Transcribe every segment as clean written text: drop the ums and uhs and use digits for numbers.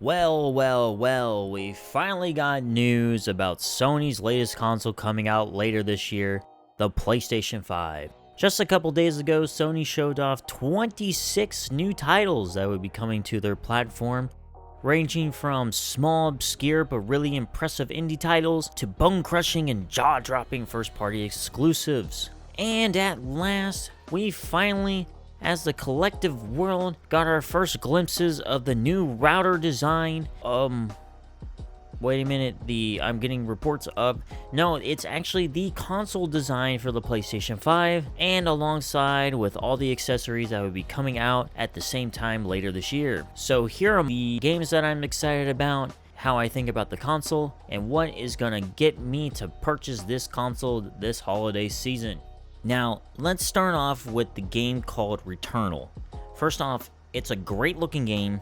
Well, we finally got news about Sony's latest console coming out later this year, the PlayStation 5. Just a couple days ago, Sony showed off 26 new titles that would be coming to their platform, ranging from small, obscure, but really impressive indie titles to bone-crushing and jaw-dropping first-party exclusives. And at last, we finally, as the collective world, got our first glimpses of the new router design. Wait a minute, I'm getting reports of, no, it's actually the console design for the PlayStation 5, and alongside with all the accessories that would be coming out at the same time later this year. So here are the games that I'm excited about, how I think about the console, and what is gonna get me to purchase this console this holiday season. Now, let's start off with the game called Returnal. First off, it's a great looking game,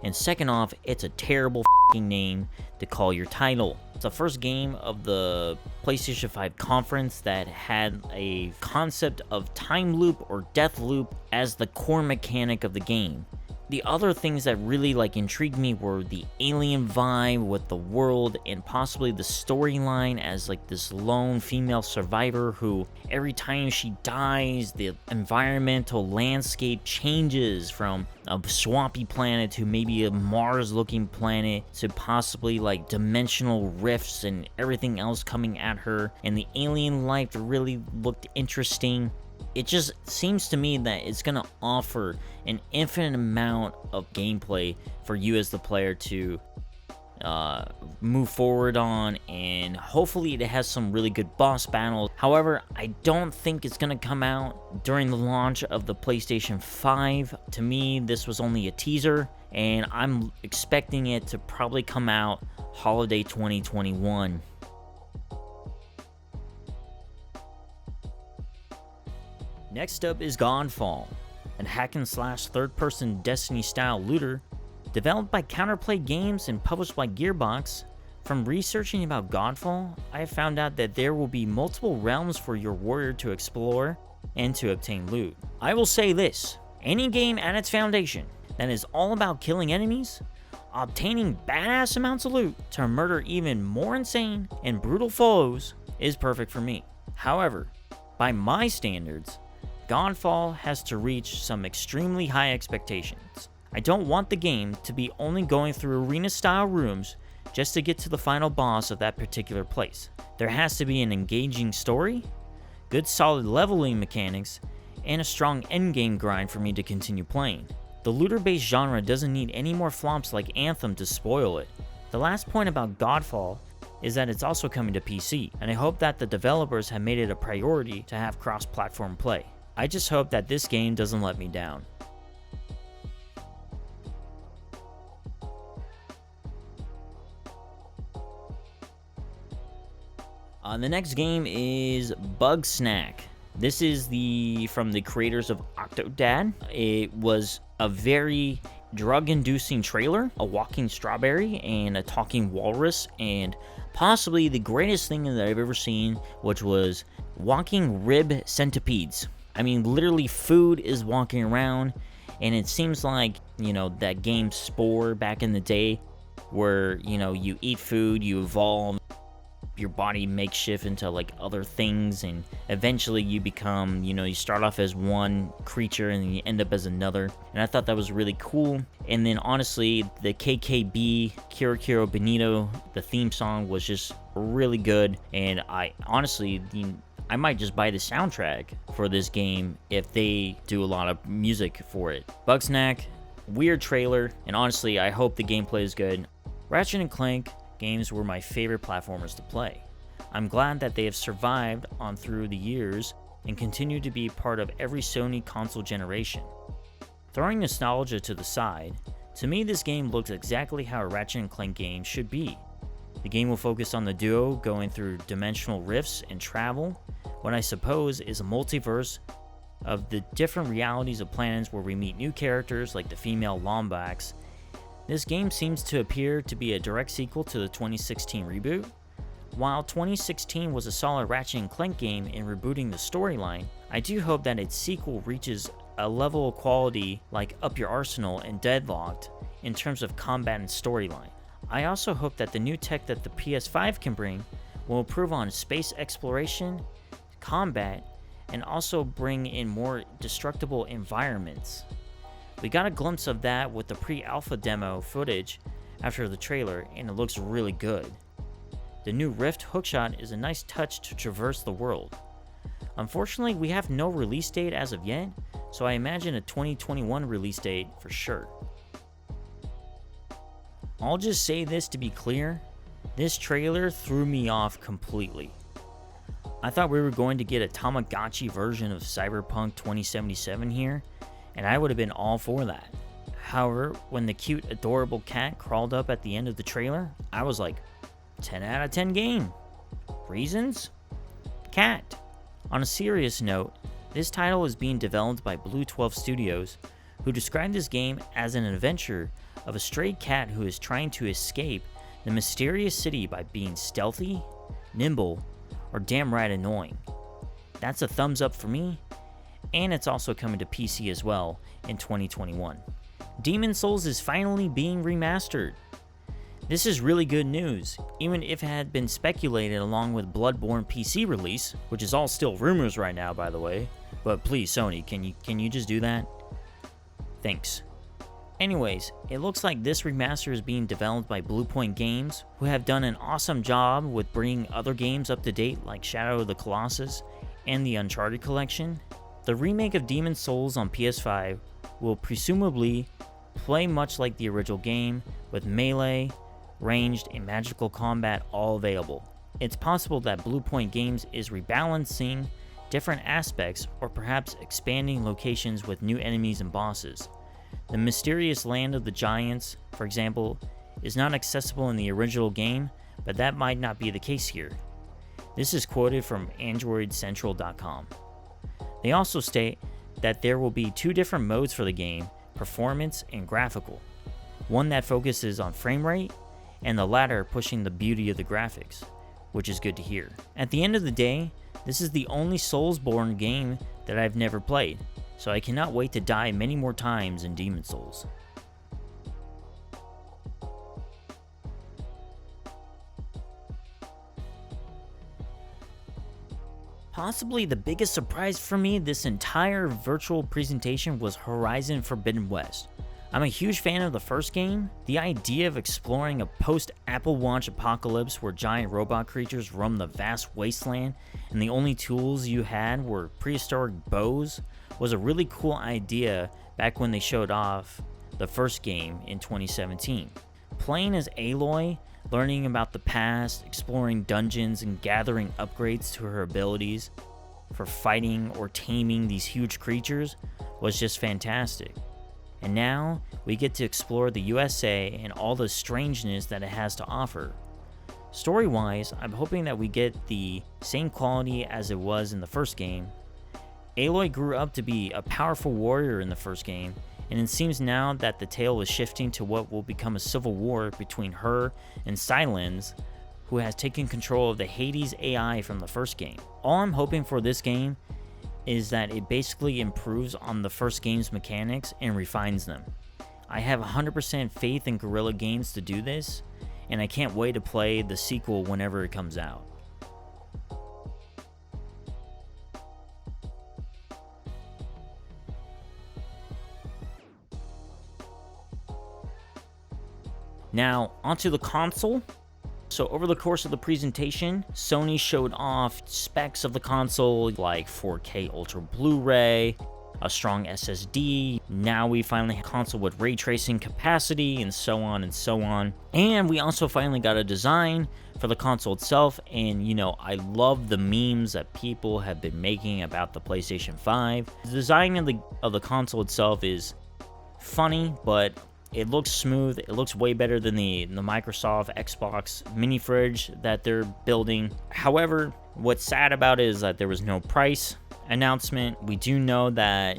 and second off, it's a terrible name to call your title. It's the first game of the PlayStation 5 conference that had a concept of time loop or death loop as the core mechanic of the game. The other things that really intrigued me were the alien vibe with the world and possibly the storyline as this lone female survivor who every time she dies, the environmental landscape changes from a swampy planet to maybe a Mars looking planet to possibly dimensional rifts and everything else coming at her, and the alien life really looked interesting. It just seems to me that it's going to offer an infinite amount of gameplay for you as the player to move forward on, and hopefully it has some really good boss battles. However, I don't think it's going to come out during the launch of the PlayStation 5. To me, this was only a teaser, and I'm expecting it to probably come out holiday 2021. Next up is Godfall, a hack-and-slash third-person Destiny-style looter developed by Counterplay Games and published by Gearbox. From researching about Godfall, I have found out that there will be multiple realms for your warrior to explore and to obtain loot. I will say this, any game at its foundation that is all about killing enemies, obtaining badass amounts of loot to murder even more insane and brutal foes is perfect for me. However, by my standards, Godfall has to reach some extremely high expectations. I don't want the game to be only going through arena-style rooms just to get to the final boss of that particular place. There has to be an engaging story, good solid leveling mechanics, and a strong endgame grind for me to continue playing. The looter-based genre doesn't need any more flops like Anthem to spoil it. The last point about Godfall is that it's also coming to PC, and I hope that the developers have made it a priority to have cross-platform play. I just hope that this game doesn't let me down. The next game is Bugsnaxx. This is from the creators of Octodad. It was a very drug-inducing trailer, a walking strawberry and a talking walrus, and possibly the greatest thing that I've ever seen, which was walking rib centipedes. I mean, literally food is walking around, and it seems like, that game Spore back in the day where, you eat food, you evolve, your body makeshift into other things, and eventually you become, you start off as one creature and then you end up as another. And I thought that was really cool. And then honestly, the KKB Kiro Benito, the theme song was just really good, and I might just buy the soundtrack for this game if they do a lot of music for it. Bugsnaxx, weird trailer, and honestly, I hope the gameplay is good. Ratchet and Clank games were my favorite platformers to play. I'm glad that they have survived on through the years and continue to be part of every Sony console generation. Throwing nostalgia to the side, to me this game looks exactly how a Ratchet and Clank game should be. The game will focus on the duo going through dimensional rifts and travel, what I suppose is a multiverse of the different realities of planets where we meet new characters like the female Lombax. This game seems to appear to be a direct sequel to the 2016 reboot. While 2016 was a solid Ratchet and Clank game in rebooting the storyline, I do hope that its sequel reaches a level of quality like Up Your Arsenal and Deadlocked, in terms of combat and storyline. I also hope that the new tech that the PS5 can bring will improve on space exploration, combat, and also bring in more destructible environments. We got a glimpse of that with the pre-alpha demo footage after the trailer, and it looks really good. The new Rift hookshot is a nice touch to traverse the world. Unfortunately, we have no release date as of yet, so I imagine a 2021 release date for sure. I'll just say this to be clear, this trailer threw me off completely. I thought we were going to get a Tamagotchi version of Cyberpunk 2077 here, and I would have been all for that. However, when the cute, adorable cat crawled up at the end of the trailer, I was like, 10 out of 10 game. Reasons? Cat. On a serious note, this title is being developed by Blue 12 Studios, who described this game as an adventure of a stray cat who is trying to escape the mysterious city by being stealthy, nimble, or damn right annoying. That's a thumbs up for me, and it's also coming to PC as well in 2021. Demon's Souls is finally being remastered. This is really good news, even if it had been speculated along with Bloodborne PC release, which is all still rumors right now by the way, but please Sony, can you just do that? Thanks. Anyways, it looks like this remaster is being developed by Bluepoint Games, who have done an awesome job with bringing other games up to date like Shadow of the Colossus and the Uncharted collection. The remake of Demon's Souls on PS5 will presumably play much like the original game, with melee, ranged, and magical combat all available. It's possible that Bluepoint Games is rebalancing different aspects or perhaps expanding locations with new enemies and bosses. The mysterious land of the giants, for example, is not accessible in the original game, but that might not be the case here. This is quoted from AndroidCentral.com. They also state that there will be two different modes for the game, performance and graphical. One that focuses on frame rate, and the latter pushing the beauty of the graphics, which is good to hear. At the end of the day, this is the only Soulsborne game that I've never played, so I cannot wait to die many more times in Demon's Souls. Possibly the biggest surprise for me this entire virtual presentation was Horizon Forbidden West. I'm a huge fan of the first game. The idea of exploring a post-Apple Watch apocalypse where giant robot creatures roam the vast wasteland and the only tools you had were prehistoric bows was a really cool idea back when they showed off the first game in 2017. Playing as Aloy, learning about the past, exploring dungeons, and gathering upgrades to her abilities for fighting or taming these huge creatures was just fantastic. And now, we get to explore the USA and all the strangeness that it has to offer. Story-wise, I'm hoping that we get the same quality as it was in the first game. Aloy grew up to be a powerful warrior in the first game, and it seems now that the tale is shifting to what will become a civil war between her and Sylens, who has taken control of the Hades AI from the first game. All I'm hoping for this game is that it basically improves on the first game's mechanics and refines them. I have 100% faith in Guerrilla Games to do this, and I can't wait to play the sequel whenever it comes out. Now, onto the console. So over the course of the presentation, Sony showed off specs of the console like 4K Ultra Blu-ray, a strong SSD, now we finally have a console with ray tracing capacity, and so on and so on. And we also finally got a design for the console itself, and you know, I love the memes that people have been making about the PlayStation 5. The design of the console itself is funny, but it looks smooth. It looks way better than the Microsoft Xbox mini fridge that they're building. However, what's sad about it is that there was no price announcement. We do know that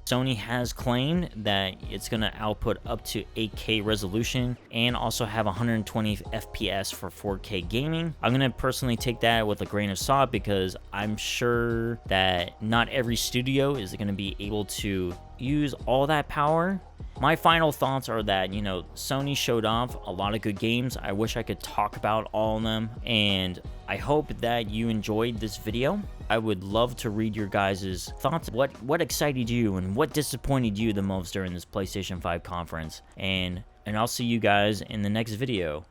Sony has claimed that it's going to output up to 8K resolution and also have 120 FPS for 4K gaming. I'm going to personally take that with a grain of salt because I'm sure that not every studio is going to be able to use all that power My final thoughts are that, you know, Sony showed off a lot of good games. I wish I could talk about all of them, and I hope that you enjoyed this video. I would love to read your guys' thoughts. What excited you and what disappointed you the most during this PlayStation 5 conference? And I'll see you guys in the next video.